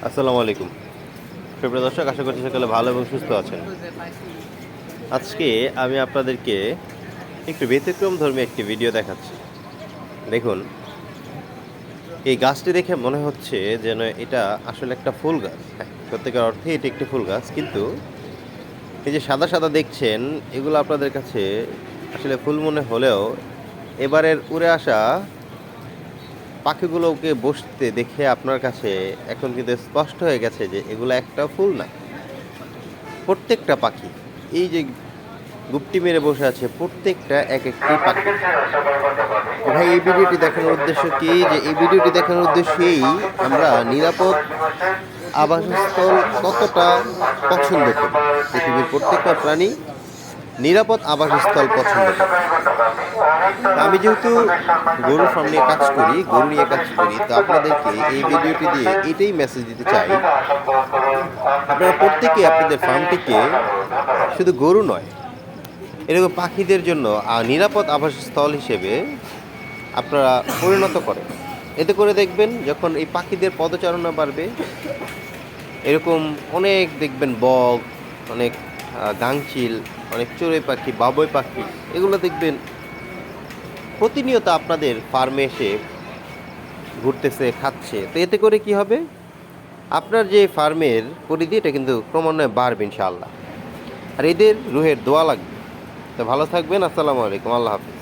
আসসালামু আলাইকুম সুপ্রিয় দর্শক, আশা করছি সকালে ভালো এবং সুস্থ আছেন। আজকে আমি আপনাদেরকে একটু ব্যতিক্রম ধর্মী একটি ভিডিও দেখাচ্ছি। দেখুন, এই গাছটি দেখে মনে হচ্ছে যেন এটা আসলে একটা ফুল গাছ। হ্যাঁ, সত্যিকার অর্থে এটি একটি ফুল গাছ, কিন্তু এই যে সাদা সাদা দেখছেন, এগুলো আপনাদের কাছে আসলে ফুল মনে হলেও এবারের উড়ে আসা পাখিগুলোকে বসতে দেখে আপনার কাছে এখন কিন্তু স্পষ্ট হয়ে গেছে যে এগুলো একটা ফুল না। প্রত্যেকটা পাখি, এই যে গুপ্তি মেরে বসে আছে, প্রত্যেকটা এক একটি পাখি। তো ভাই, এই ভিডিওটি দেখানোর উদ্দেশ্য কি? যে এই ভিডিওটি দেখানোর উদ্দেশ্যেই আমরা নিরাপদ আবাসস্থল কতটা পছন্দ করি। পৃথিবীর প্রত্যেকটা প্রাণী নিরাপদ আবাসস্থল পছন্দ করে। আমি যেহেতু গরু ফার্ম নিয়ে কাজ করি, গরু নিয়ে কাজ করি, তো আপনাদেরকে এই ভিডিওটি দিয়ে এটাই মেসেজ দিতে চাই, আপনারা প্রত্যেকে আপনাদের ফার্মটিকে শুধু গরু নয়, এরকম পাখিদের জন্য নিরাপদ আবাসস্থল হিসেবে আপনারা পরিণত করেন। এতে করে দেখবেন, যখন এই পাখিদের পদচারণা বাড়বে, এরকম অনেক দেখবেন বক, অনেক গাংচিল, অনেক চড়ুই পাখি, বাবুই পাখি, এগুলো দেখবেন প্রতিনিয়ত আপনাদের ফার্মে এসে ঘুরতেছে, খাচ্ছে। তো এতে করে কি হবে? আপনার যে ফার্মের পরিধি, এটা কিন্তু ক্রমান্বয়ে বাড়বে ইনশাআল্লাহ। আর এদের রুহের দোয়া লাগবে। তো ভালো থাকবেন। আসসালামু আলাইকুম। আল্লাহ হাফিজ।